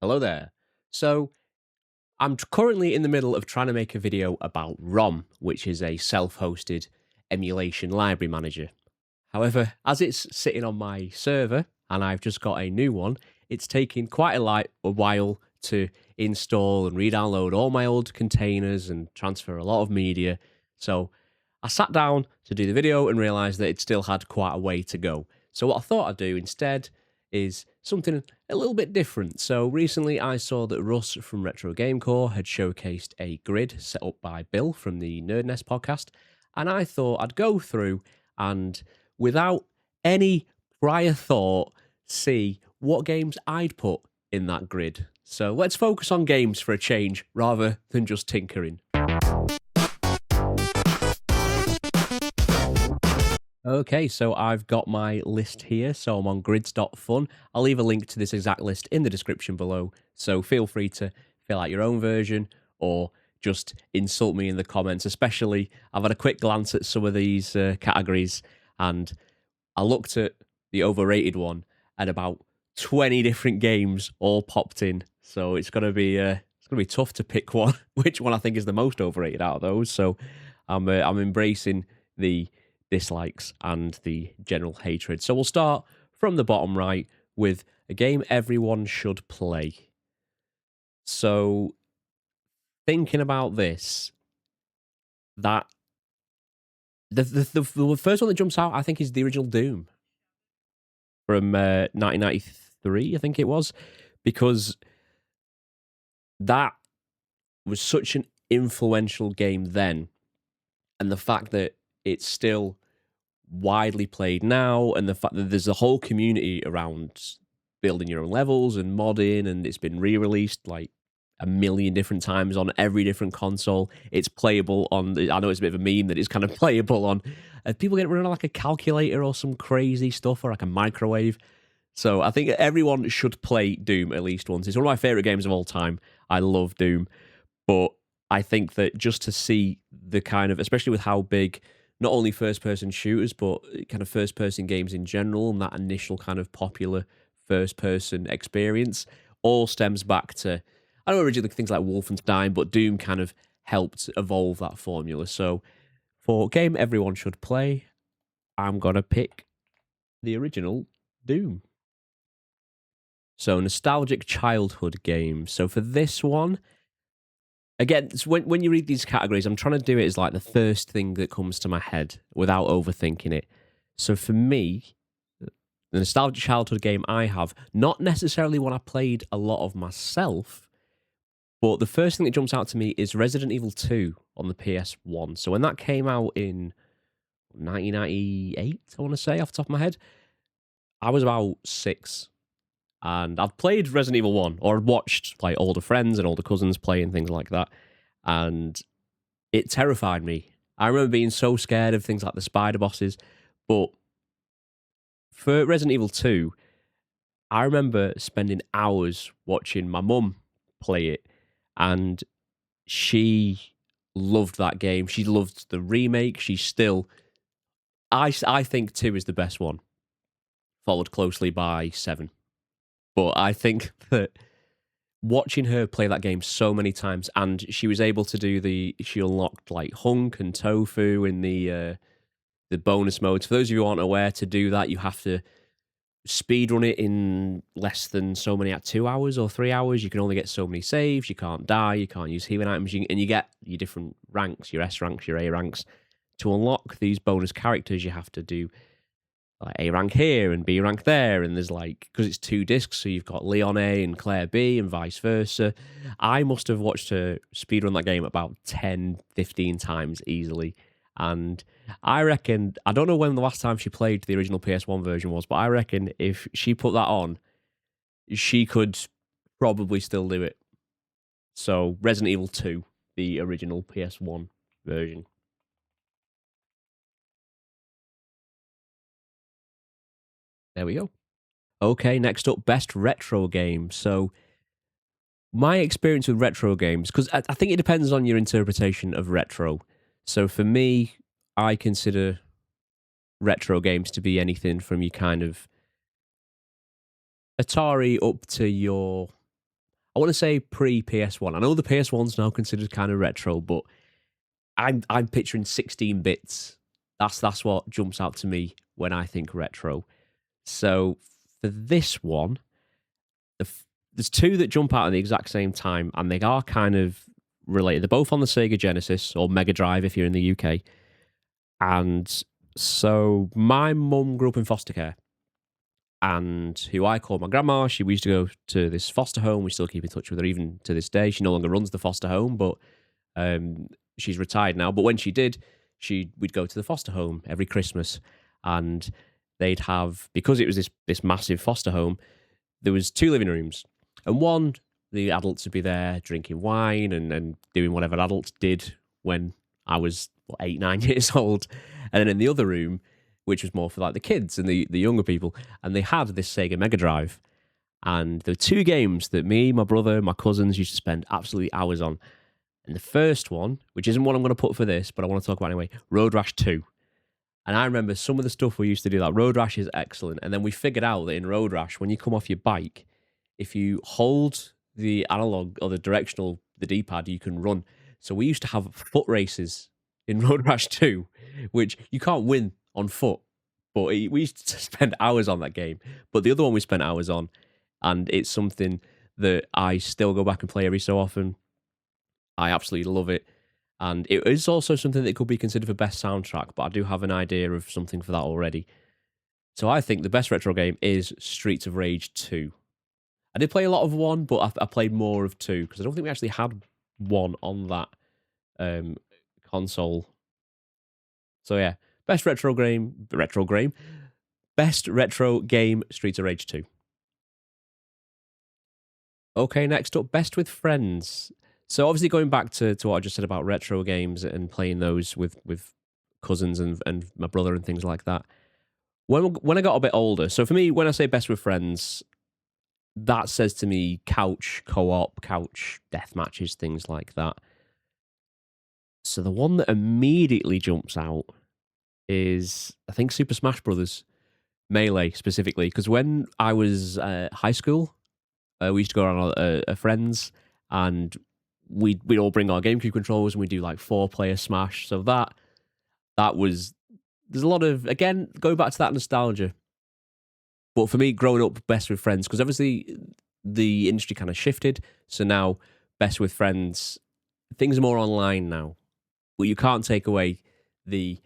Hello there. So, currently in the middle of trying to make a video about ROM, which is a self hosted emulation library manager. However, as it's sitting on my server and I've just got a new one, it's taking quite a while to install and re download all my old containers and transfer a lot of media. So, I sat down to do the video and realized that it still had quite a way to go. So, what I thought I'd do instead is something a little bit different. So recently I saw that Russ from Retro Gamecore had showcased a grid set up by Bill from the NerdNest podcast, and I thought I'd go through and without any prior thought see what games I'd put in that grid. So let's focus on games for a change rather than just tinkering. Okay, so I've got my list here. So I'm on grids.fun. I'll leave a link to this exact list in the description below. So feel free to fill out your own version or just insult me in the comments. Especially, I've had a quick glance at some of these categories and I looked at the overrated one and about 20 different games all popped in. So it's gonna be tough to pick one, which one I think is the most overrated out of those. So I'm embracing the dislikes and the general hatred. So we'll start from the bottom right with a game everyone should play. So thinking about this, that the first one that jumps out, I think, is the original Doom from 1993, I think it was, because that was such an influential game then, and the fact that it's still widely played now, and the fact that there's a whole community around building your own levels and modding, and it's been re-released like a million different times on every different console. It's playable on I know it's a bit of a meme that it's kind of playable on people get running on like a calculator or some crazy stuff, or like a microwave. So I think everyone should play Doom at least once. It's one of my favorite games of all time. I love Doom, but I think that just to see the kind of, especially with how big not only first-person shooters, but kind of first-person games in general, and that initial kind of popular first-person experience all stems back to, I know originally things like Wolfenstein, but Doom kind of helped evolve that formula. So for game everyone should play, I'm going to pick the original Doom. So nostalgic childhood games. So for this one, again, when you read these categories, I'm trying to do it as like the first thing that comes to my head without overthinking it. So for me, the nostalgic childhood game I have, not necessarily one I played a lot of myself, but the first thing that jumps out to me is Resident Evil 2 on the PS1. So when that came out in 1998, I want to say off the top of my head, I was about 6. And I've played Resident Evil 1 or watched like older friends and older cousins play and things like that. And it terrified me. I remember being so scared of things like the spider bosses. But for Resident Evil 2, I remember spending hours watching my mum play it. And she loved that game. She loved the remake. She still, I think 2 is the best one, followed closely by 7. But I think that watching her play that game so many times, and she was able to do she unlocked like Hunk and Tofu in the bonus modes. For those of you who aren't aware, to do that, you have to speedrun it in less than so many, at 2 hours or 3 hours. You can only get so many saves. You can't die. You can't use healing items. And you get your different ranks, your S ranks, your A ranks. To unlock these bonus characters, you have to do like A rank here and B rank there, and there's like, because it's 2 discs, so you've got Leon A and Claire B and vice versa. I must have watched her speedrun that game about 10, 15 times easily, and I reckon, I don't know when the last time she played the original PS1 version was, but I reckon if she put that on, she could probably still do it. So Resident Evil 2, the original PS1 version. There we go. Okay, next up, best retro game. So, my experience with retro games, because I think it depends on your interpretation of retro. So, for me, I consider retro games to be anything from your kind of Atari up to your I want to say pre PS1. I know the PS1's now considered kind of retro, but I'm picturing 16 bits. That's what jumps out to me when I think retro. So for this one, there's two that jump out at the exact same time, and they are kind of related. They're both on the Sega Genesis or Mega Drive if you're in the UK. And so my mum grew up in foster care, and who I call my grandma. We used to go to this foster home. We still keep in touch with her even to this day. She no longer runs the foster home, but she's retired now. But when she did, we'd go to the foster home every Christmas, and they'd have, because it was this massive foster home, there was two living rooms, and one, the adults would be there drinking wine and doing whatever adults did when I was 8, 9 years old, and then in the other room, which was more for like the kids and the younger people, and they had this Sega Mega Drive, and there were two games that me, my brother, my cousins used to spend absolutely hours on. And the first one, which isn't what I'm going to put for this, but I want to talk about anyway, Road Rash 2. And I remember some of the stuff we used to do, like Road Rash is excellent. And then we figured out that in Road Rash, when you come off your bike, if you hold the analog or the directional, the D-pad, you can run. So we used to have foot races in Road Rash 2, which you can't win on foot. But we used to spend hours on that game. But the other one we spent hours on, and it's something that I still go back and play every so often. I absolutely love it. And it is also something that could be considered for best soundtrack, but I do have an idea of something for that already. So I think the best retro game is Streets of Rage 2. I did play a lot of 1, but I played more of 2, because I don't think we actually had 1 on that console. So yeah, best retro game, best retro game, Streets of Rage 2. Okay, next up, best with friends. So obviously going back to what I just said about retro games and playing those with cousins and my brother and things like that. When I got a bit older, so for me, when I say best with friends, that says to me couch co-op, couch death matches, things like that. So the one that immediately jumps out is, I think, Super Smash Brothers Melee specifically, because when I was high school, we used to go around our friends, and we'd all bring our GameCube controllers, and we do like 4-player Smash. So that was, there's a lot of, again, going back to that nostalgia. But for me, growing up best with friends, because obviously the industry kind of shifted. So now best with friends, things are more online now. But you can't take away the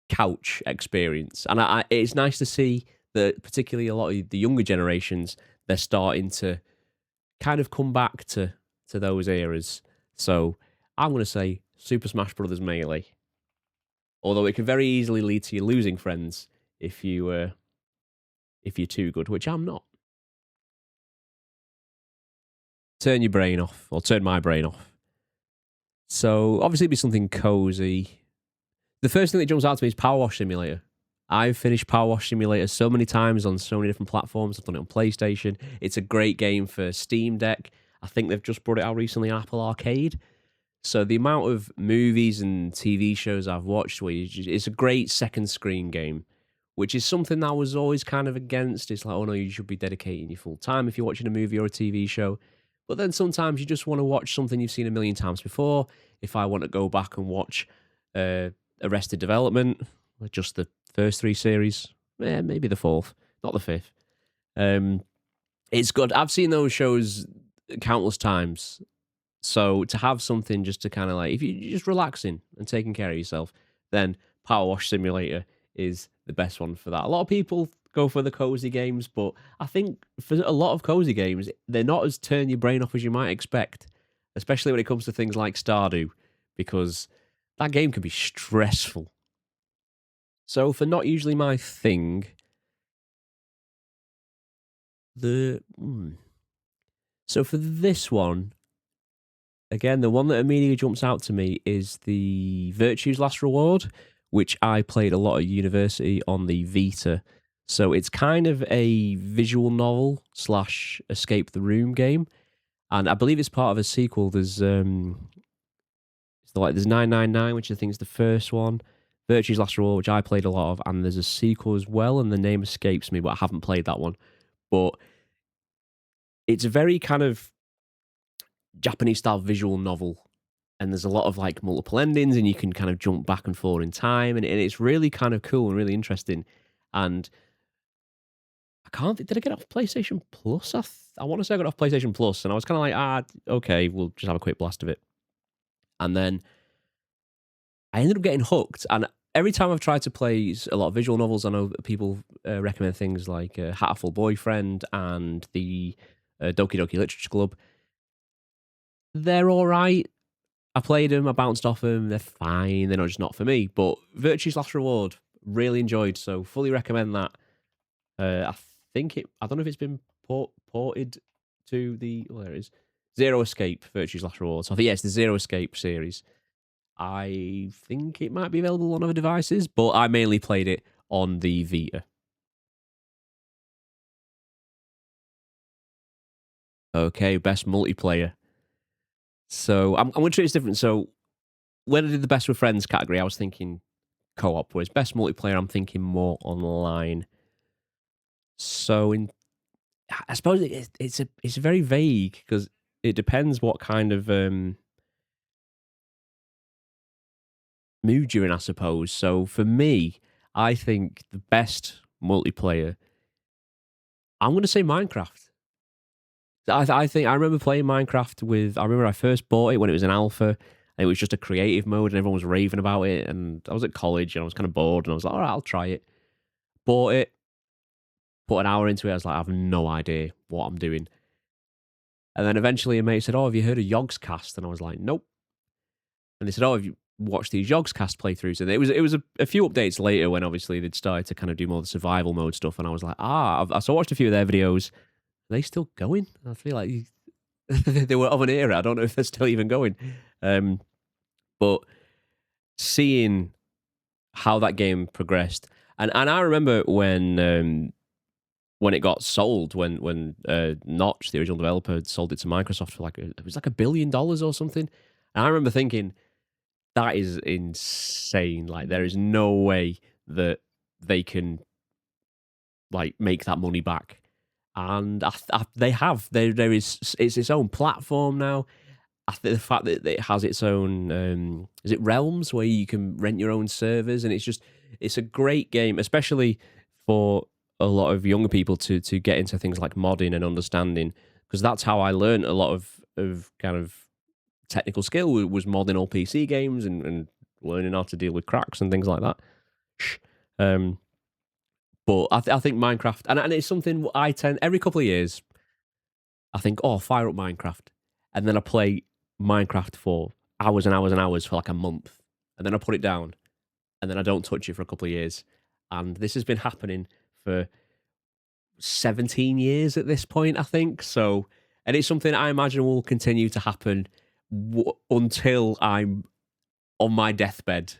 couch experience. And it's nice to see that particularly a lot of the younger generations, they're starting to kind of come back to those eras. So I'm going to say Super Smash Brothers Melee. Although it can very easily lead to you losing friends if you're too good, which I'm not. Turn your brain off, or turn my brain off. So obviously it'd be something cozy. The first thing that jumps out to me is Power Wash Simulator. I've finished Power Wash Simulator so many times on so many different platforms. I've done it on PlayStation. It's a great game for Steam Deck. I think they've just brought it out recently on Apple Arcade. So the amount of movies and TV shows I've watched, it's a great second screen game, which is something I was always kind of against. It's like, oh no, you should be dedicating your full time if you're watching a movie or a TV show. But then sometimes you just want to watch something you've seen a million times before. If I want to go back and watch Arrested Development, just the first 3 series, maybe the 4th, not the 5th. It's good. I've seen those shows countless times. So to have something just to kind of like, if you're just relaxing and taking care of yourself, then Power Wash Simulator is the best one for that. A lot of people go for the cozy games, but I think for a lot of cozy games, they're not as turn your brain off as you might expect, especially when it comes to things like Stardew, because that game can be stressful. So for not usually my thing, so for this one, again, the one that immediately jumps out to me is the Virtue's Last Reward, which I played a lot at university on the Vita. So it's kind of a visual novel / escape the room game, and I believe it's part of a sequel. There's 999, which I think is the first one. Virtue's Last Reward, which I played a lot of, and there's a sequel as well, and the name escapes me, but I haven't played that one. But it's a very kind of Japanese style visual novel, and there's a lot of like multiple endings, and you can kind of jump back and forth in time, and it's really kind of cool and really interesting. And I can't think, did I get it off PlayStation Plus? I want to say I got it off PlayStation Plus, and I was kind of like, okay, we'll just have a quick blast of it. And then I ended up getting hooked, and every time I've tried to play a lot of visual novels, I know that people recommend things like Hatful Boyfriend and the Doki Doki Literature Club. They're all right. I played them, I bounced off them, they're fine, they're not just not for me. But Virtue's Last Reward, really enjoyed, so fully recommend that. I think I don't know if it's been ported to the, well, there it is. Zero Escape, Virtue's Last Reward. So I think, yeah, it's the Zero Escape series. I think it might be available on other devices, but I mainly played it on the Vita. Okay, best multiplayer. So I'm going to treat this different. So when I did the best with friends category, I was thinking co-op, whereas best multiplayer, I'm thinking more online. So I suppose it's very vague because it depends what kind of mood you're in, I suppose. So for me, I think the best multiplayer, I'm going to say Minecraft. I think I remember playing Minecraft with. I remember I first bought it when it was an alpha, and it was just a creative mode, and everyone was raving about it. And I was at college, and I was kind of bored, and I was like, "All right, I'll try it." Bought it, put an hour into it. I was like, "I have no idea what I'm doing." And then eventually, a mate said, "Oh, have you heard of Yogscast?" And I was like, "Nope." And they said, "Oh, have you watched these Yogscast playthroughs?" And it was a few updates later when obviously they'd started to kind of do more of the survival mode stuff, and I was like, so I watched a few of their videos. Are they still going? I feel like they were of an era. I don't know if they're still even going. Um, but seeing how that game progressed, and I remember when it got sold, when Notch, the original developer, sold it to Microsoft for it was like $1 billion or something. And I remember thinking that is insane. Like there is no way that they can like make that money back. And they have. There is. It's its own platform now. I think the fact that it has its own is it realms where you can rent your own servers, and it's a great game, especially for a lot of younger people to get into things like modding and understanding, because that's how I learned a lot of kind of technical skill was modding all PC games and learning how to deal with cracks and things like that. Um, but I think Minecraft, and it's something I tend every couple of years. I think, oh, fire up Minecraft, and then I play Minecraft for hours and hours and hours for like a month, and then I put it down, and then I don't touch it for a couple of years, and this has been happening for 17 years at this point, I think. So, and it's something I imagine will continue to happen until I'm on my deathbed.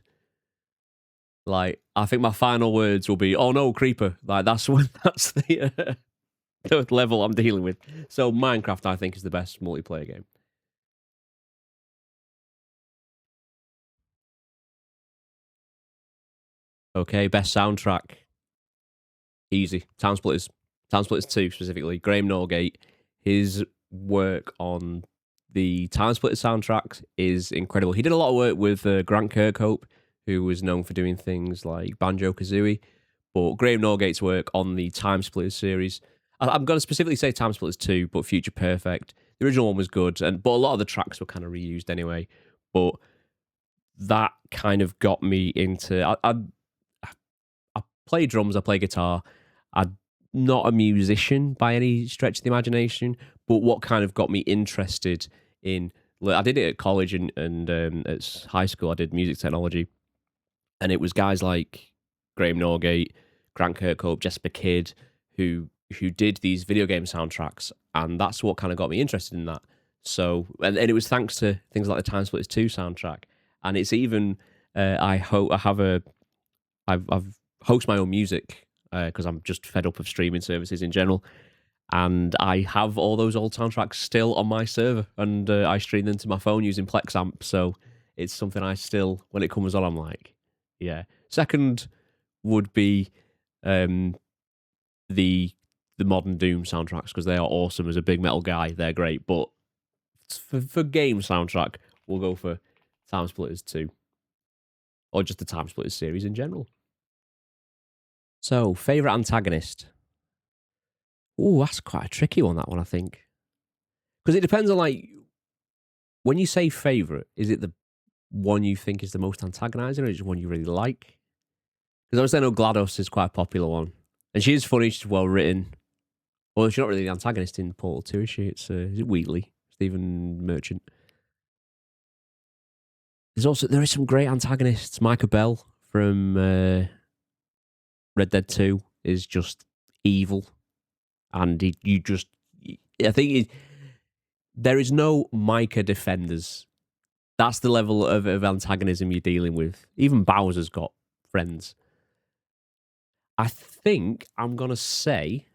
Like, I think my final words will be, "Oh no, creeper!" Like that's what that's the level I'm dealing with. So Minecraft, I think, is the best multiplayer game. Okay, best soundtrack. Easy. Town Splitters. Town Splitters 2 specifically. Graham Norgate. His work on the Time Splitters soundtracks is incredible. He did a lot of work with Grant Kirkhope, who was known for doing things like Banjo Kazooie. But Graham Norgate's work on the Time Splitters series, I'm going to specifically say Time Splitters 2, but Future Perfect. The original one was good, but a lot of the tracks were kind of reused anyway. But that kind of got me into. I play drums, I play guitar. I'm not a musician by any stretch of the imagination, but what kind of got me interested in. I did it at college and at high school. I did music technology, and it was guys like Graham Norgate, Grant Kirkhope, Jesper Kidd, who did these video game soundtracks, and that's what kind of got me interested in that. So, and it was thanks to things like the Time Splitters 2 soundtrack, and it's even I hope I have a I've host my own music because I'm just fed up of streaming services in general, and I have all those old soundtracks still on my server, and I stream them to my phone using Plex Amp. So it's something I still, when it comes on, I'm like, yeah. Second would be um, the modern Doom soundtracks because they are awesome. As a big metal guy, they're great. But for game soundtrack, we'll go for Time Splitters 2. Or just the Time Splitters series in general. So, favourite antagonist? Ooh, that's quite a tricky one, that one, I think. Because it depends on, like, when you say favourite, is it the one you think is the most antagonising, or is it one you really like? Because obviously I know GLaDOS is quite a popular one. And she is funny, she's well written. Well, she's not really the antagonist in Portal 2, is she? It's is it Wheatley? Stephen Merchant. There is some great antagonists. Micah Bell from Red Dead 2 is just evil. And there is no Micah defenders. That's the level of antagonism you're dealing with. Even Bowser's got friends. I think I'm going to say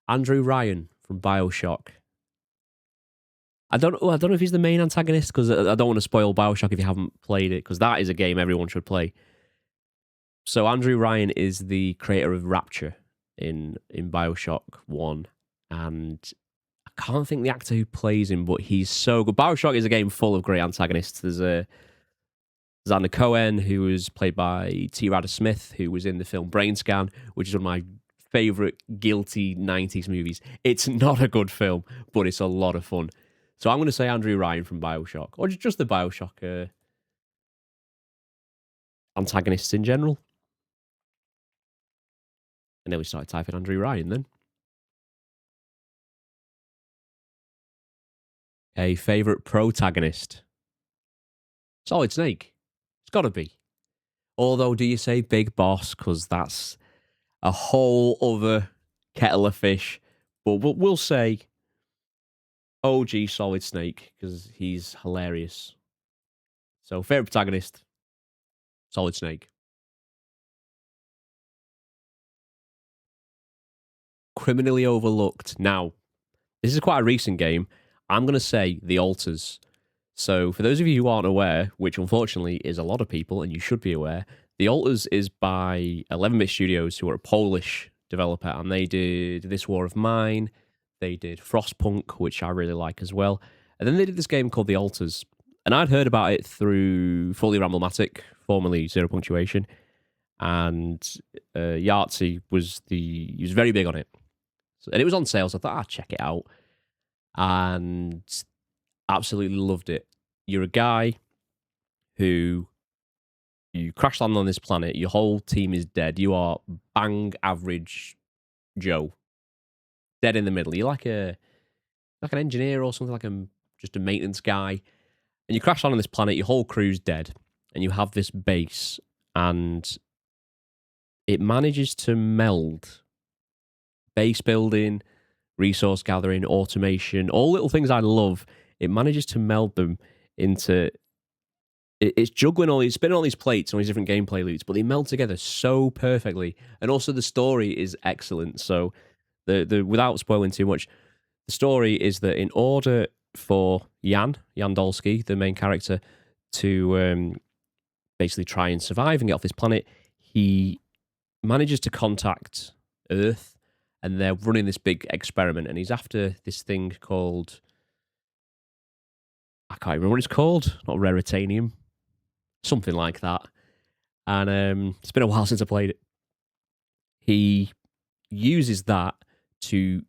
Andrew Ryan from BioShock. I don't know if he's the main antagonist, because I don't want to spoil BioShock if you haven't played it, because that is a game everyone should play. So Andrew Ryan is the creator of Rapture in BioShock 1, and I can't think the actor who plays him, but he's so good. BioShock is a game full of great antagonists. There's Xander Cohen, who was played by T. Radder Smith, who was in the film Brain Scan, which is one of my favourite guilty 90s movies. It's not a good film, but it's a lot of fun. So I'm going to say Andrew Ryan from BioShock, or just the BioShock antagonists in general. And then we started typing Andrew Ryan then. A favourite protagonist? Solid Snake. It's got to be. Although, do you say Big Boss? Because that's a whole other kettle of fish. But we'll say OG Solid Snake, because he's hilarious. So, favourite protagonist? Solid Snake. Criminally overlooked. Now, this is quite a recent game. I'm going to say The Alters. So, for those of you who aren't aware, which unfortunately is a lot of people, and you should be aware, The Alters is by 11-Bit Studios, who are a Polish developer, and they did This War of Mine, they did Frostpunk, which I really like as well, and then they did this game called The Alters, and I'd heard about it through Fully Ramblematic, formerly Zero Punctuation, and Yahtzee he was very big on it, and it was on sale, so I thought I'd check it out, and absolutely loved it. You're a guy who you crash land on this planet, your whole team is dead, you are bang average Joe, dead in the middle. You're like an engineer or something, like just a maintenance guy, and you crash land on this planet, your whole crew's dead, and you have this base, and it manages to meld base building, resource gathering, automation, all little things I love. It manages to meld them into... It's juggling spinning all these plates, all these different gameplay loops, but they meld together so perfectly. And also the story is excellent. So, without spoiling too much, the story is that in order for Jan Dolsky, the main character, to basically try and survive and get off this planet, he manages to contact Earth, and they're running this big experiment, and he's after this thing called... I can't remember what it's called. Not Raritanium. Something like that. And it's been a while since I played it. He uses that to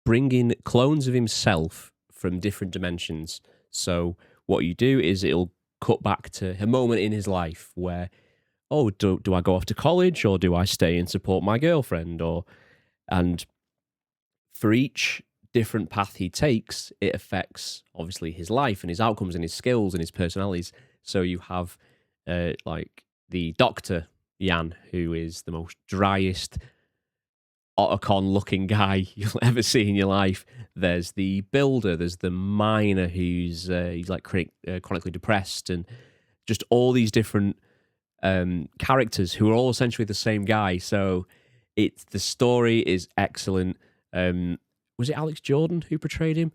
bring in clones of himself from different dimensions. So what you do is it'll cut back to a moment in his life where, do I go off to college, or do I stay and support my girlfriend? And for each different path he takes, it affects obviously his life and his outcomes and his skills and his personalities. So you have like the doctor Jan, who is the most driest Otacon looking guy you'll ever see in your life. There's the builder, there's the miner who's he's like chronically depressed, and just all these different characters who are all essentially the same guy. So the story is excellent. Was it Alex Jordan who portrayed him?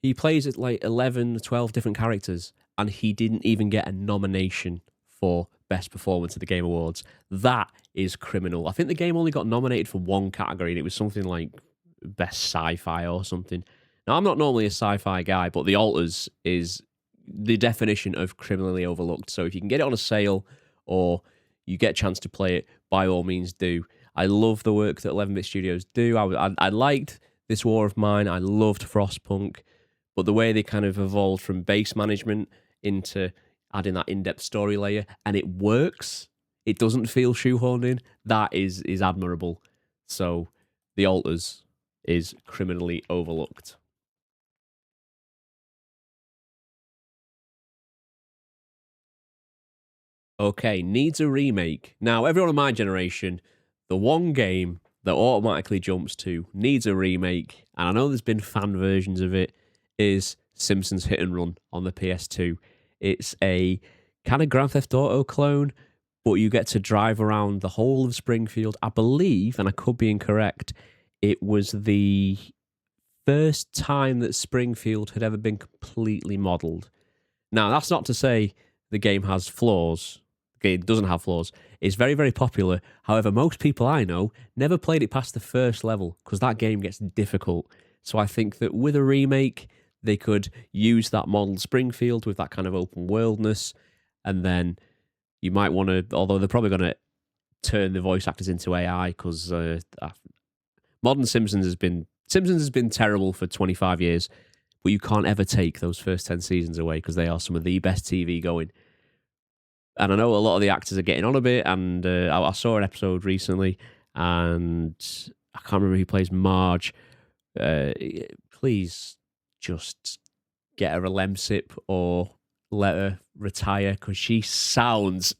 He plays it like 11, 12 different characters, and he didn't even get a nomination for Best Performance at the Game Awards. That is criminal. I think the game only got nominated for one category, and it was something like Best Sci-Fi or something. Now, I'm not normally a sci-fi guy, but The Alters is the definition of criminally overlooked. So if you can get it on a sale or you get a chance to play it, by all means do. I love the work that 11-bit studios do. I liked This War of Mine. I loved Frostpunk. But the way they kind of evolved from base management into adding that in-depth story layer, and it works. It doesn't feel shoehorned in. That is admirable. So The Alters is criminally overlooked. Okay, needs a remake. Now, everyone of my generation, the one game that automatically jumps to needs a remake, and I know there's been fan versions of it, is Simpsons Hit and Run on the PS2. It's a kind of Grand Theft Auto clone, but you get to drive around the whole of Springfield. I believe, and I could be incorrect, it was the first time that Springfield had ever been completely modelled. Now, that's not to say the game has flaws. The game doesn't have flaws. It's very, very popular. However, most people I know never played it past the first level because that game gets difficult. So I think that with a remake, they could use that modelled Springfield with that kind of open worldness, and then you might want to, although they're probably going to turn the voice actors into AI because modern Simpsons has been terrible for 25 years, but you can't ever take those first 10 seasons away because they are some of the best TV going. And I know a lot of the actors are getting on a bit, and I saw an episode recently, and I can't remember who plays Marge. Please just get her a Lemsip or let her retire because she sounds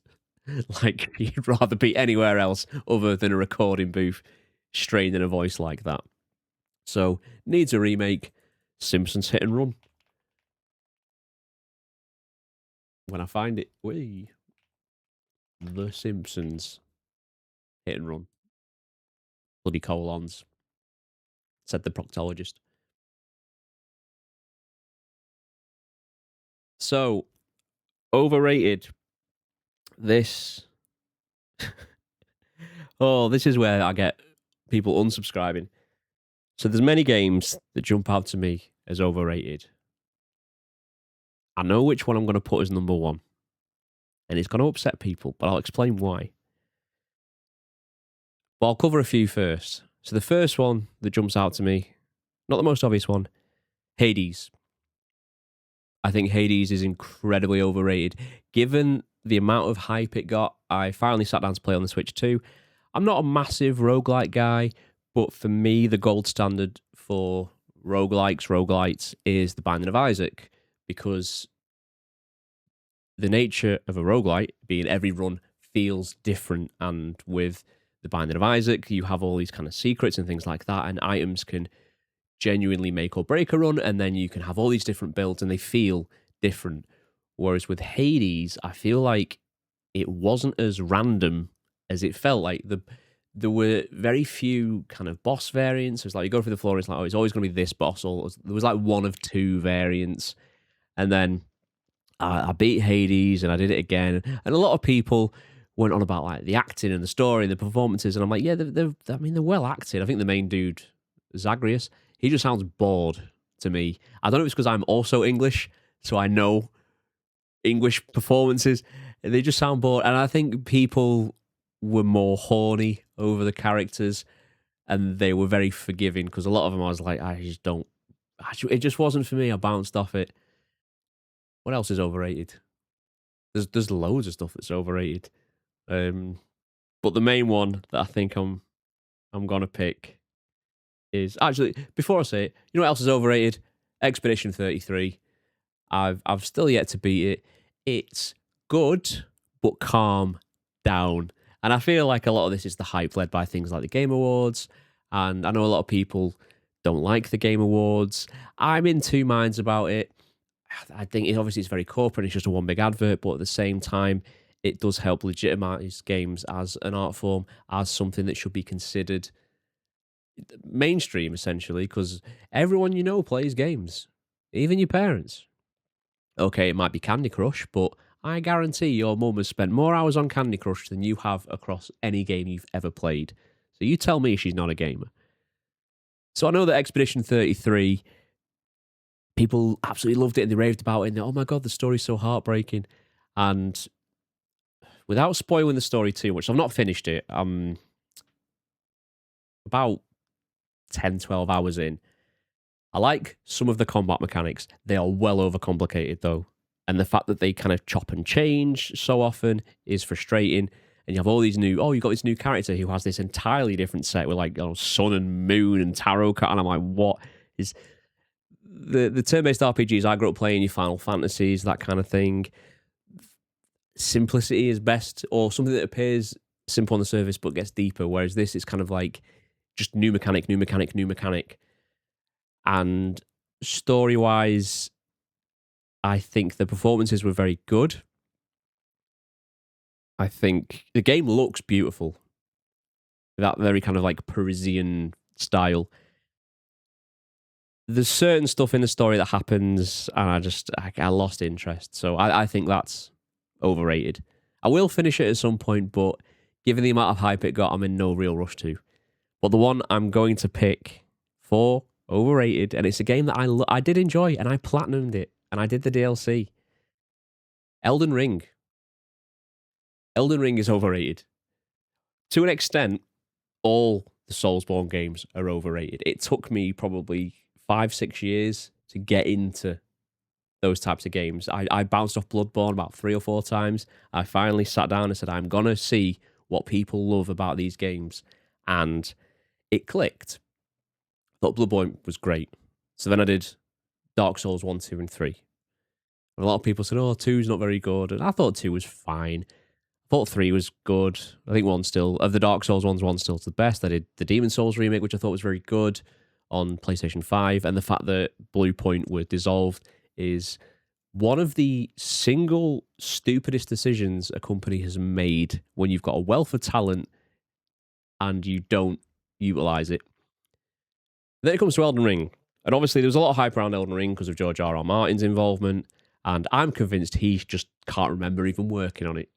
like you'd rather be anywhere else other than a recording booth straining a voice like that. So, needs a remake. Simpsons Hit and Run. When I find it, The Simpsons Hit and Run. Bloody colons, said the proctologist. So, overrated. This. This is where I get people unsubscribing. So there's many games that jump out to me as overrated. I know which one I'm going to put as number one. And it's going to upset people, but I'll explain why. But I'll cover a few first. So the first one that jumps out to me, not the most obvious one, Hades. I think Hades is incredibly overrated. Given the amount of hype it got, I finally sat down to play on the Switch too. I'm not a massive roguelike guy, but for me, the gold standard for roguelites is The Binding of Isaac, because the nature of a roguelite being every run feels different, and with The Binding of Isaac, you have all these kind of secrets and things like that, and items can genuinely make or break a run, and then you can have all these different builds and they feel different. Whereas with Hades, I feel like it wasn't as random as it felt. Like there were very few kind of boss variants. It's like you go through the floor and it's like, oh, it's always going to be this boss, or there was like one of two variants. And then I beat Hades and I did it again. And a lot of people went on about like the acting and the story and the performances, and I'm like, yeah, they're well acted. I think the main dude, Zagreus, he just sounds bored to me. I don't know if it's because I'm also English, so I know English performances. They just sound bored. And I think people were more horny over the characters, and they were very forgiving, because a lot of them I was like, it just wasn't for me. I bounced off it. What else is overrated? There's loads of stuff that's overrated. But the main one that I think I'm gonna pick is, actually, before I say it, you know what else is overrated? Expedition 33. I've still yet to beat it. It's good, but calm down. And I feel like a lot of this is the hype led by things like the Game Awards. And I know a lot of people don't like the Game Awards. I'm in two minds about it. I think it's very corporate. It's just a one big advert. But at the same time, it does help legitimize games as an art form, as something that should be considered mainstream, essentially, because everyone you know plays games, even your parents. Okay, it might be Candy Crush, but I guarantee your mum has spent more hours on Candy Crush than you have across any game you've ever played. So you tell me she's not a gamer. So I know that Expedition 33 people absolutely loved it and they raved about it. And oh my god, the story's so heartbreaking. And without spoiling the story too much, I've not finished it. I'm about 10, 12 hours in. I like some of the combat mechanics. They are well overcomplicated though. And the fact that they kind of chop and change so often is frustrating. And you have all these you've got this new character who has this entirely different set with like sun and moon and tarot card. And I'm like, what is the turn-based RPGs I grew up playing, your Final Fantasies, that kind of thing. Simplicity is best, or something that appears simple on the surface but gets deeper. Whereas this is kind of like just new mechanic. And story-wise, I think the performances were very good. I think the game looks beautiful. That very kind of like Parisian style. There's certain stuff in the story that happens, and I lost interest. So I think that's overrated. I will finish it at some point, but given the amount of hype it got, I'm in no real rush to. But the one I'm going to pick for overrated, and it's a game that I did enjoy, and I platinumed it, and I did the DLC. Elden Ring. Elden Ring is overrated. To an extent, all the Soulsborne games are overrated. It took me probably 5-6 years to get into those types of games. I bounced off Bloodborne about 3 or 4 times. I finally sat down and said, I'm going to see what people love about these games. And it clicked. I thought Bloodborne was great. So then I did Dark Souls 1, 2, and 3. And a lot of people said, 2's not very good. And I thought 2 was fine. I thought 3 was good. I think 1 still, of the Dark Souls ones, 1's still the best. I did the Demon Souls remake, which I thought was very good on PlayStation 5. And the fact that Blue Point were dissolved is one of the single stupidest decisions a company has made when you've got a wealth of talent and you don't utilize it. Then it comes to Elden Ring. And obviously, there was a lot of hype around Elden Ring because of George R.R. Martin's involvement. And I'm convinced he just can't remember even working on it.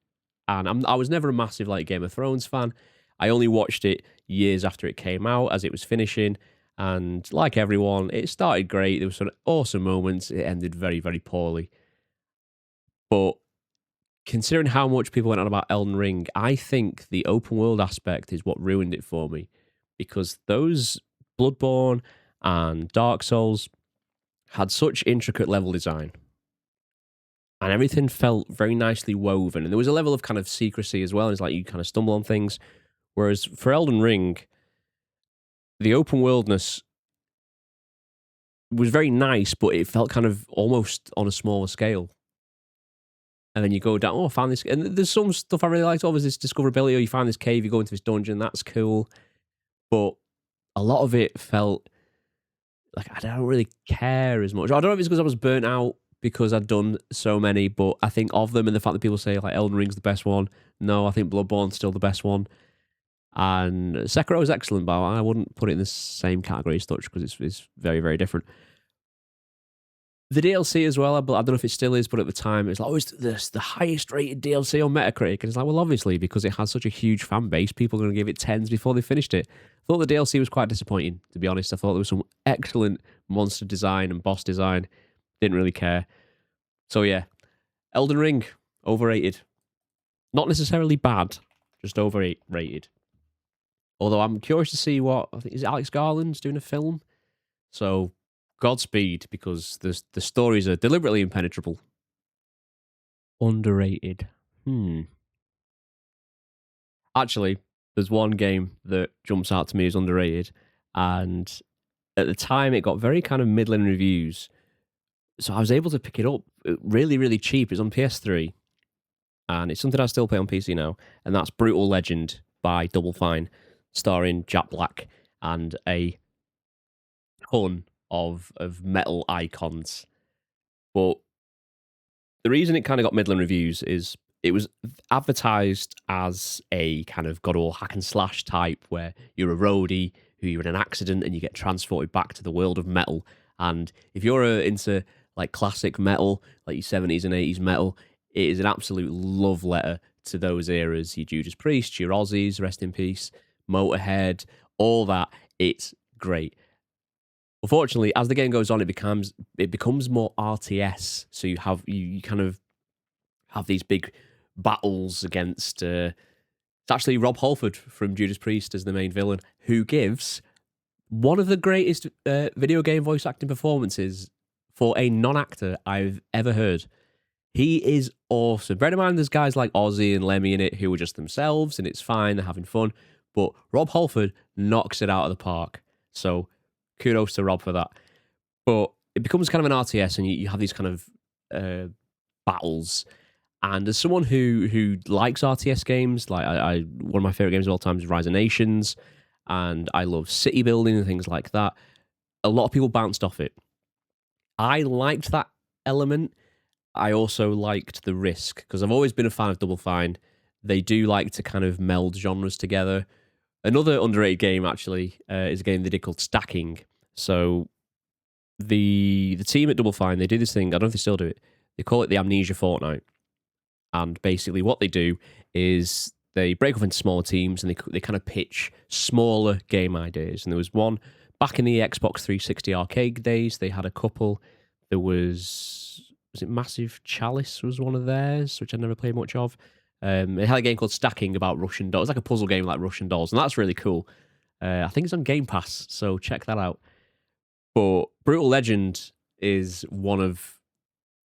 And I was never a massive like Game of Thrones fan. I only watched it years after it came out as it was finishing. And like everyone, it started great. There were some awesome moments. It ended very, very poorly. But considering how much people went on about Elden Ring, I think the open world aspect is what ruined it for me. Because those Bloodborne and Dark Souls had such intricate level design. And everything felt very nicely woven. And there was a level of kind of secrecy as well. It's like you kind of stumble on things. Whereas for Elden Ring, the open worldness was very nice, but it felt kind of almost on a smaller scale. And then you go down, I found this. And there's some stuff I really liked. There's this discoverability, or you find this cave, you go into this dungeon, that's cool. But a lot of it felt like I don't really care as much. I don't know if it's because I was burnt out because I'd done so many, but I think of them and the fact that people say like Elden Ring's the best one. No, I think Bloodborne's still the best one. And Sekiro is excellent, but I wouldn't put it in the same category as such because it's very, very different. The DLC as well, I don't know if it still is, but at the time it's like, it's the highest rated DLC on Metacritic. And it's like, well, obviously, because it has such a huge fan base, people are going to give it 10s before they finished it. I thought the DLC was quite disappointing, to be honest. I thought there was some excellent monster design and boss design. Didn't really care. So yeah, Elden Ring, overrated. Not necessarily bad, just overrated. Although I'm curious to see what, I think, is it Alex Garland's doing a film? So Godspeed, because the stories are deliberately impenetrable. Underrated. Actually, there's one game that jumps out to me as underrated, and at the time it got very kind of middling reviews. So I was able to pick it up really, really cheap. It's on PS3, and it's something I still play on PC now, and that's Brutal Legend by Double Fine, starring Jack Black and a ton of metal icons. But the reason it kind of got middling reviews is it was advertised as a kind of God of War hack and slash type where you're a roadie who you're in an accident and you get transported back to the world of metal. And if you're into like classic metal, like your 70s and 80s metal, it is an absolute love letter to those eras. Your Judas Priest, your Aussies, rest in peace, Motorhead, all that. It's great. Unfortunately, as the game goes on, it becomes more RTS. So you kind of have these big battles against. It's actually Rob Halford from Judas Priest as the main villain, who gives one of the greatest video game voice acting performances for a non-actor I've ever heard. He is awesome. Bear in mind, there's guys like Ozzy and Lemmy in it who are just themselves, and it's fine, they're having fun. But Rob Halford knocks it out of the park. So kudos to Rob for that. But it becomes kind of an RTS, and you have these kind of battles. And as someone who likes RTS games, like I one of my favorite games of all time is Rise of Nations, and I love city building and things like that. A lot of people bounced off it. I liked that element. I also liked the risk because I've always been a fan of Double Fine. They do like to kind of meld genres together. Another underrated game actually is a game they did called Stacking. So the team at Double Fine, they do this thing. I don't know if they still do it. They call it the Amnesia Fortnight. And basically what they do is they break off into smaller teams and they kind of pitch smaller game ideas. And there was one back in the Xbox 360 arcade days. They had a couple. There was it Massive Chalice was one of theirs, which I never played much of. It had a game called Stacking about Russian dolls. It's like a puzzle game like Russian dolls, and that's really cool. I think it's on Game Pass, so check that out. But Brutal Legend is one of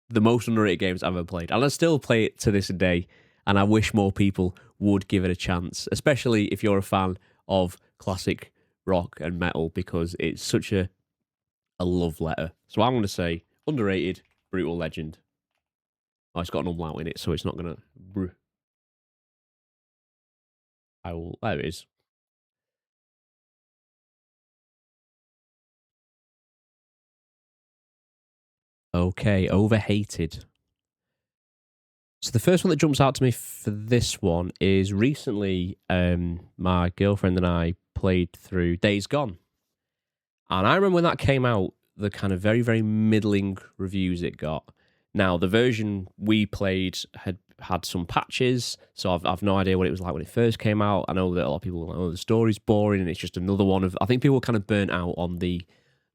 the most underrated games I've ever played. And I still play it to this day, and I wish more people would give it a chance, especially if you're a fan of classic rock and metal, because it's such a love letter. So I'm going to say underrated, Brutal Legend. Oh, it's got an umlaut in it, so it's not going to... There it is. Okay, Overhated. So the first one that jumps out to me for this one is recently my girlfriend and I played through Days Gone. And I remember when that came out, the kind of very, very middling reviews it got. Now, the version we played had some patches, so I've no idea what it was like when it first came out. I know that a lot of people were like, oh, the story's boring, and it's just another one of... I think people were kind of burnt out on the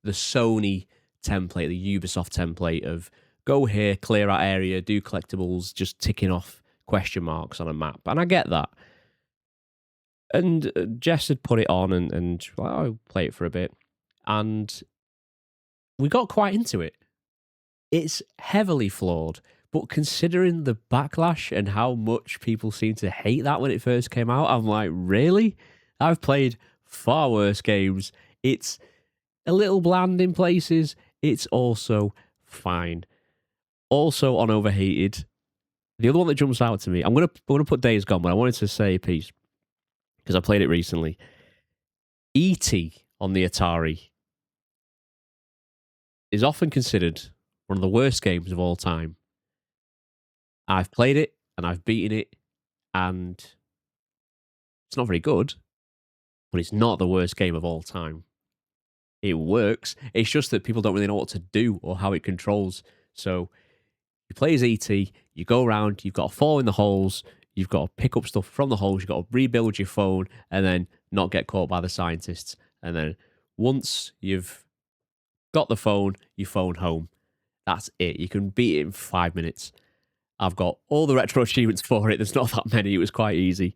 Sony template, the Ubisoft template of go here, clear out area, do collectibles, just ticking off question marks on a map. And I get that. And Jess had put it on and well, I'll play it for a bit. And we got quite into it. It's heavily flawed, but considering the backlash and how much people seem to hate that when it first came out, I'm like, really? I've played far worse games. It's a little bland in places. It's also fine. Also on Overhated, the other one that jumps out to me, I'm gonna put Days Gone, but I wanted to say a piece because I played it recently. E.T. on the Atari is often considered one of the worst games of all time. I've played it and I've beaten it, and it's not very good, but it's not the worst game of all time. It works. It's just that people don't really know what to do or how it controls. So you play as ET, you go around, you've got to fall in the holes, you've got to pick up stuff from the holes, you've got to rebuild your phone, and then not get caught by the scientists. And then once you've got the phone, you phone home. That's it. You can beat it in 5 minutes. I've got all the retro achievements for it. There's not that many. It was quite easy.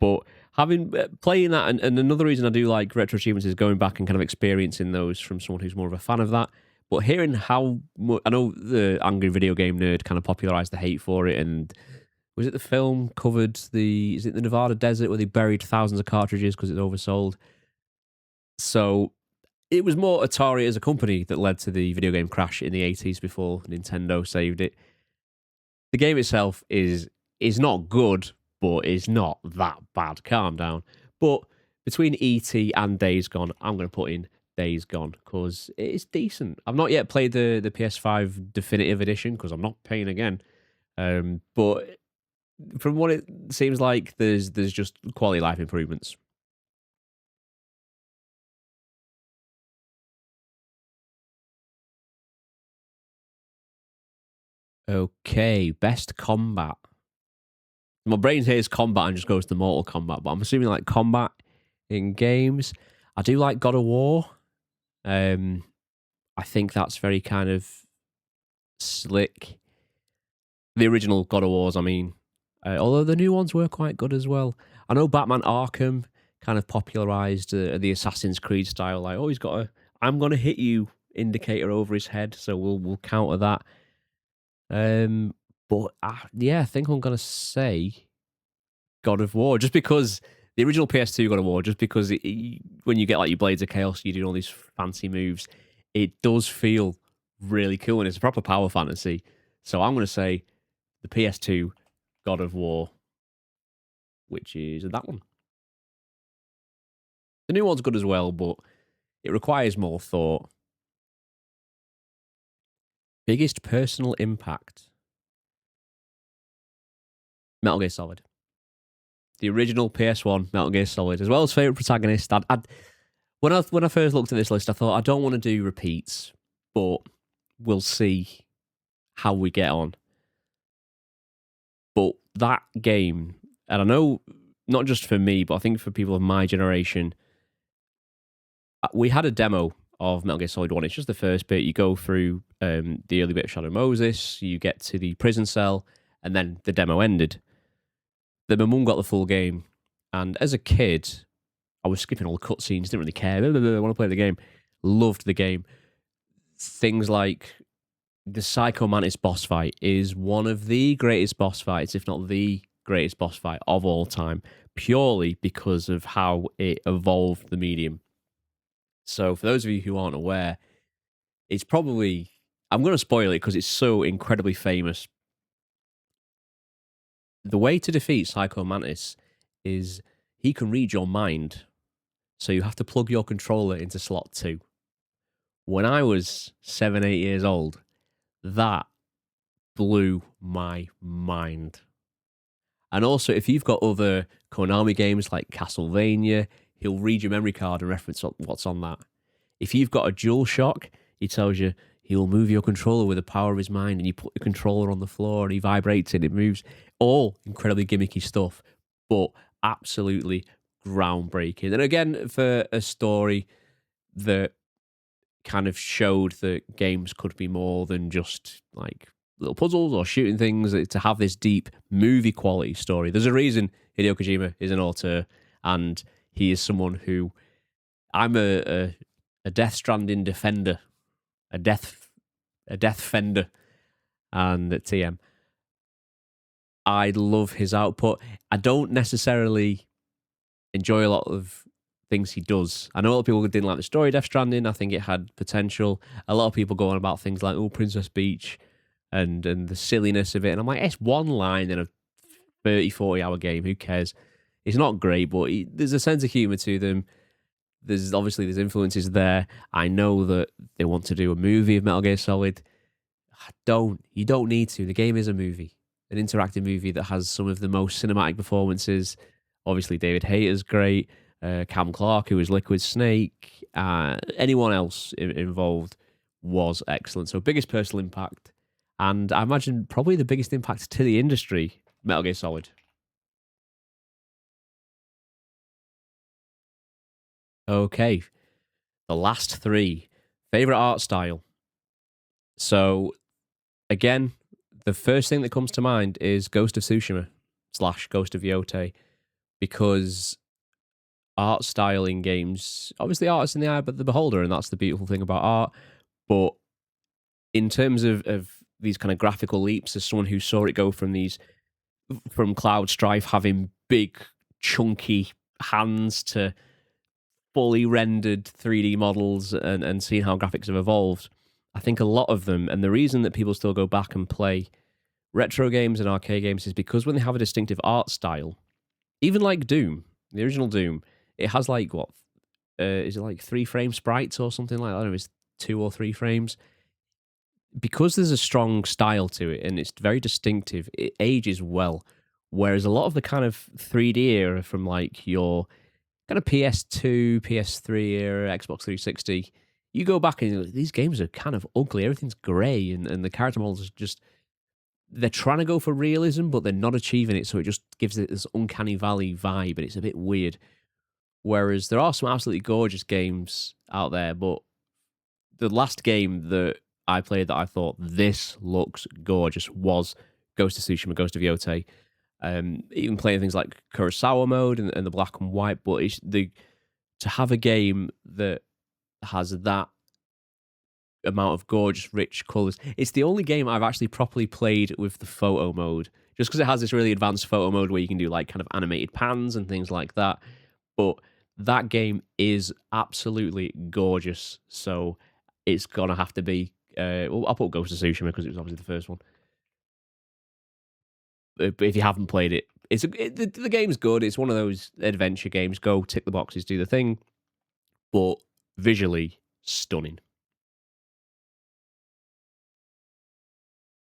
But having playing that, and another reason I do like retro achievements is going back and kind of experiencing those from someone who's more of a fan of that. But hearing how much, I know the Angry Video Game Nerd kind of popularized the hate for it, and was it the film covered is it the Nevada desert where they buried thousands of cartridges because it's oversold? So it was more Atari as a company that led to the video game crash in the 80s before Nintendo saved it. The game itself is not good, but it's not that bad. Calm down. But between E.T. and Days Gone, I'm going to put in Days Gone because it's decent. I've not yet played the PS5 Definitive Edition because I'm not paying again. But from what it seems like, there's just quality life improvements. Okay, best combat. My brain hears combat and just goes to Mortal Kombat, but I'm assuming like combat in games. I do like God of War. I think that's very kind of slick. The original God of Wars, I mean, although the new ones were quite good as well. I know Batman Arkham kind of popularized the Assassin's Creed style, like, oh, he's got a "I'm gonna hit you" indicator over his head, so we'll counter that. Um, but yeah, I think I'm gonna say God of War, just because the original PS2 God of War, just because when you get like your Blades of Chaos, you're doing all these fancy moves, it does feel really cool, and it's a proper power fantasy. So I'm gonna say the PS2 God of War, which is that one. The new one's good as well, but it requires more thought. Biggest personal impact: Metal Gear Solid. The original PS1 Metal Gear Solid, as well as favorite protagonist. When I first looked at this list, I thought I don't want to do repeats, but we'll see how we get on. But that game, and I know not just for me, but I think for people of my generation, we had a demo of Metal Gear Solid 1. It's just the first bit. You go through the early bit of Shadow Moses, you get to the prison cell, and then the demo ended. Then my mum got the full game, and as a kid, I was skipping all the cutscenes, didn't really care. I want to play the game. Loved the game. Things like the Psycho Mantis boss fight is one of the greatest boss fights, if not the greatest boss fight of all time, purely because of how it evolved the medium. So, for those of you who aren't aware, it's probably, I'm going to spoil it because it's so incredibly famous. The way to defeat Psycho Mantis is he can read your mind. So, you have to plug your controller into slot 2. When I was 7, 8 years old, that blew my mind. And also, if you've got other Konami games like Castlevania, he'll read your memory card and reference what's on that. If you've got a DualShock, he tells you he'll move your controller with the power of his mind, and you put the controller on the floor and he vibrates it, it moves. All incredibly gimmicky stuff, but absolutely groundbreaking. And again, for a story that kind of showed that games could be more than just like little puzzles or shooting things, to have this deep movie quality story. There's a reason Hideo Kojima is an auteur, and he is someone who I'm a Death Stranding defender, a death fender, and at TM. I love his output. I don't necessarily enjoy a lot of things he does. I know a lot of people didn't like the story of Death Stranding. I think it had potential. A lot of people go on about things like, oh, Princess Beach and the silliness of it. And I'm like, it's one line in a 30, 40-hour game. Who cares? It's not great, but there's a sense of humour to them. There's influences there. I know that they want to do a movie of Metal Gear Solid. You don't need to. The game is a movie, an interactive movie that has some of the most cinematic performances. Obviously, David Hayter's great. Cam Clark, who was Liquid Snake. Anyone else involved was excellent. So, biggest personal impact, and I imagine probably the biggest impact to the industry, Metal Gear Solid. Okay, the last three. Favorite art style. So, again, the first thing that comes to mind is Ghost of Tsushima / Ghost of Yote, because art style in games, obviously, art is in the eye of the beholder, and that's the beautiful thing about art. But in terms of these kind of graphical leaps, as someone who saw it go from Cloud Strife having big, chunky hands to fully rendered 3D models, and seeing how graphics have evolved, I think a lot of them, and the reason that people still go back and play retro games and arcade games, is because when they have a distinctive art style, even like Doom, the original Doom, it has like what is it like 3-frame sprites or something like that? I don't know, it's 2 or 3 frames. Because there's a strong style to it and it's very distinctive, it ages well. Whereas a lot of the kind of 3D era from like your kind of PS2, PS3 era, Xbox 360, you go back and these games are kind of ugly. Everything's grey, and the character models are just, they're trying to go for realism, but they're not achieving it. So it just gives it this uncanny valley vibe, and it's a bit weird. Whereas there are some absolutely gorgeous games out there, but the last game that I played that I thought this looks gorgeous was Ghost of Tsushima, Ghost of Yotei. Even playing things like Kurosawa mode and the black and white, but it's the to have a game that has that amount of gorgeous, rich colors. It's the only game I've actually properly played with the photo mode, just because it has this really advanced photo mode where you can do like kind of animated pans and things like that. But that game is absolutely gorgeous, so it's gonna have to be. Well, I'll put Ghost of Tsushima because it was obviously the first one. But if you haven't played it, the game's good. It's one of those adventure games. Go tick the boxes, do the thing, but visually stunning.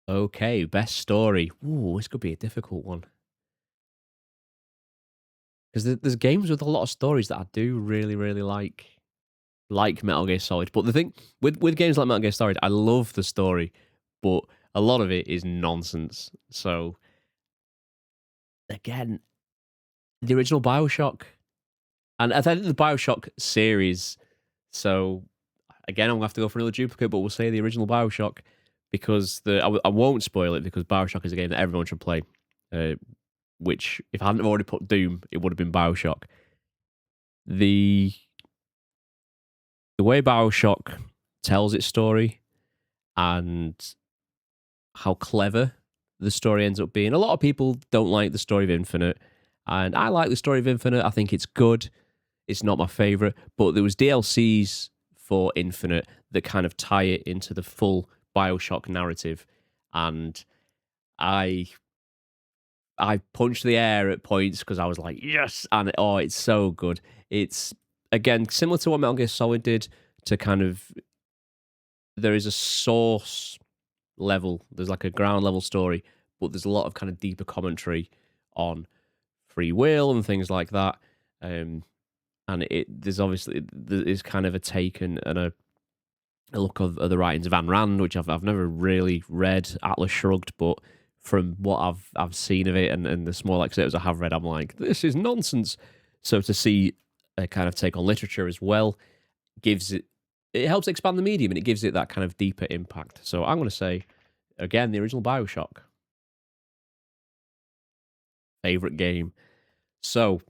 Okay, best story. Ooh, this could be a difficult one because there's games with a lot of stories that I do really, really like Metal Gear Solid. But the thing with games like Metal Gear Solid, I love the story, but a lot of it is nonsense. So again, the original Bioshock, and I think the Bioshock series. So again, I'm gonna have to go for another duplicate, but we'll say the original Bioshock because I won't spoil it because Bioshock is a game that everyone should play. Uh, which if I hadn't have already put Doom, it would have been Bioshock. The the way Bioshock tells its story and how clever the story ends up being. A lot of people don't like the story of Infinite, and I like the story of Infinite. I think it's good. It's not my favorite, but there was DLCs for Infinite that kind of tie it into the full Bioshock narrative, and I I punched the air at points because I was like, yes, and oh, it's so good. It's again similar to what Metal Gear Solid did. To kind of there is a source level, there's like a ground level story, but there's a lot of kind of deeper commentary on free will and things like that. Um, and there's obviously there is kind of a take and a look of the writings of Ayn Rand, which I've never really read. Atlas Shrugged, but from what I've seen of it and the small excerpts I have read, I'm like, this is nonsense. So to see a kind of take on literature as well gives it helps expand the medium and it gives it that kind of deeper impact. So I'm going to say again the original Bioshock favorite game. So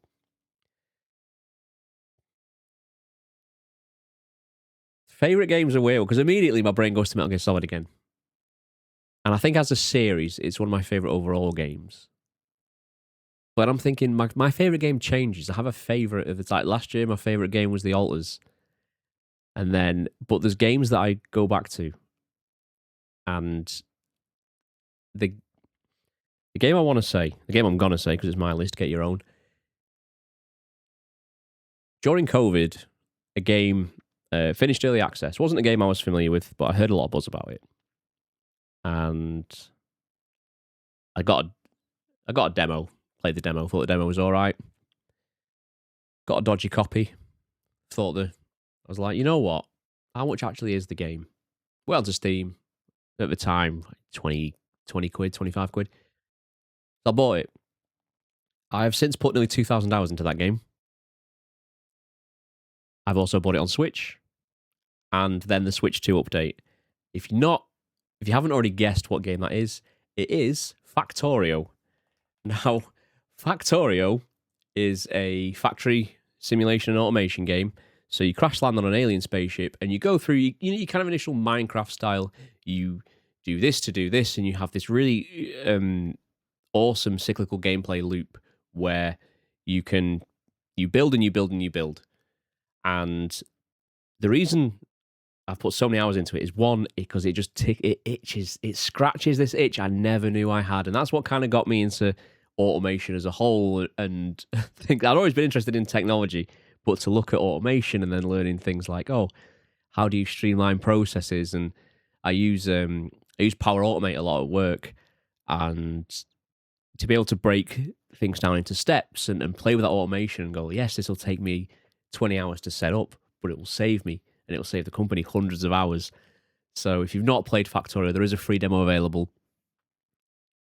favorite games are weird because immediately my brain goes to Metal Gear Solid again. And I think as a series, it's one of my favorite overall games. But I'm thinking my favorite game changes. I have a favorite of the like last year. My favorite game was The Alters, and then but there's games that I go back to, and the the game I want to say, the game I'm gonna say because it's my list. Get your own. During COVID, a game finished early access. Wasn't a game I was familiar with, but I heard a lot of buzz about it, and I got a, I got a demo. Played the demo. Thought the demo was all right. Got a dodgy copy. Thought I was like, you know what? How much actually is the game? Well, to Steam at the time, like 20 quid, 25 quid. So I bought it. I have since put nearly 2,000 hours into that game. I've also bought it on Switch and then the Switch 2 update. If you're not, if you haven't already guessed what game that is, it is Factorio. Now, Factorio is a factory simulation and automation game. So you crash land on an alien spaceship and you go through, your kind of initial Minecraft style. You do this to do this, and you have this really awesome cyclical gameplay loop where you build and you build and you build. And the reason I've put so many hours into it is one because it itches, it scratches this itch I never knew I had, and that's what kind of got me into automation as a whole. And I think I'd always been interested in technology, but to look at automation and then learning things like, oh, how do you streamline processes? And I use Power Automate a lot at work, and to be able to break things down into steps and play with that automation and go, yes, this will take me 20 hours to set up, but it will save me and it will save the company hundreds of hours. So if you've not played Factorio, there is a free demo available.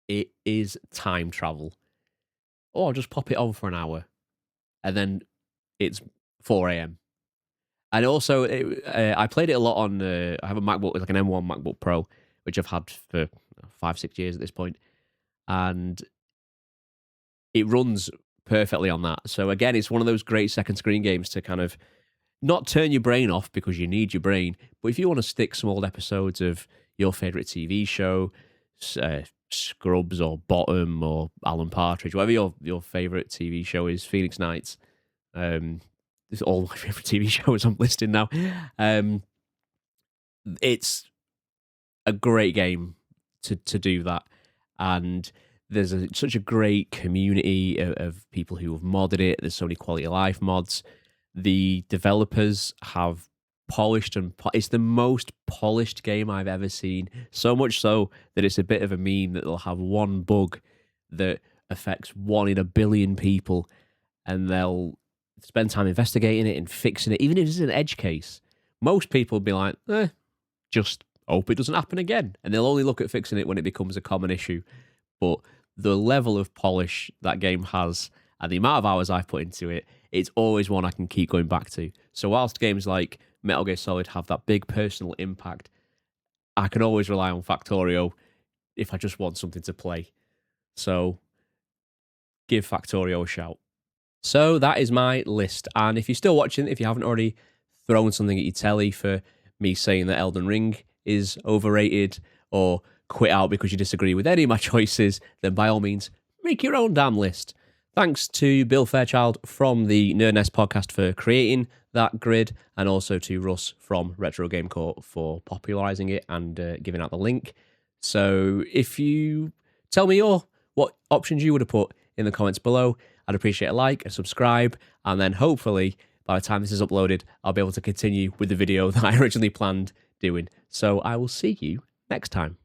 It is time travel. Or just pop it on for an hour and then it's 4 a.m. And also, I played it a lot on. I have a MacBook, like an M1 MacBook Pro, which I've had for 5, 6 years at this point, and it runs perfectly on that. So again, it's one of those great second screen games to kind of not turn your brain off because you need your brain, but if you want to stick some old episodes of your favorite TV show, Scrubs or Bottom or Alan Partridge, whatever your favorite TV show is, Phoenix Nights. This is all my favorite TV shows I'm listing now. It's a great game to do that, and there's such a great community of people who have modded it. There's so many quality of life mods. The developers have polished and it's the most polished game I've ever seen. So much so that it's a bit of a meme that they'll have one bug that affects 1 in a billion people, and they'll spend time investigating it and fixing it. Even if it's an edge case, most people will be like, just hope it doesn't happen again. And they'll only look at fixing it when it becomes a common issue. But the level of polish that game has and the amount of hours I've put into it, it's always one I can keep going back to. So whilst games like Metal Gear Solid have that big personal impact, I can always rely on Factorio if I just want something to play. So give Factorio a shout. So that is my list. And if you're still watching, if you haven't already thrown something at your telly for me saying that Elden Ring is overrated or quit out because you disagree with any of my choices, then by all means, make your own damn list. Thanks to Bill Fairchild from the NerdNest podcast for creating that grid, and also to Russ from Retro Game Court for popularising it and giving out the link. So if you tell me what options you would have put in the comments below, I'd appreciate a like, a subscribe, and then hopefully by the time this is uploaded, I'll be able to continue with the video that I originally planned doing. So I will see you next time.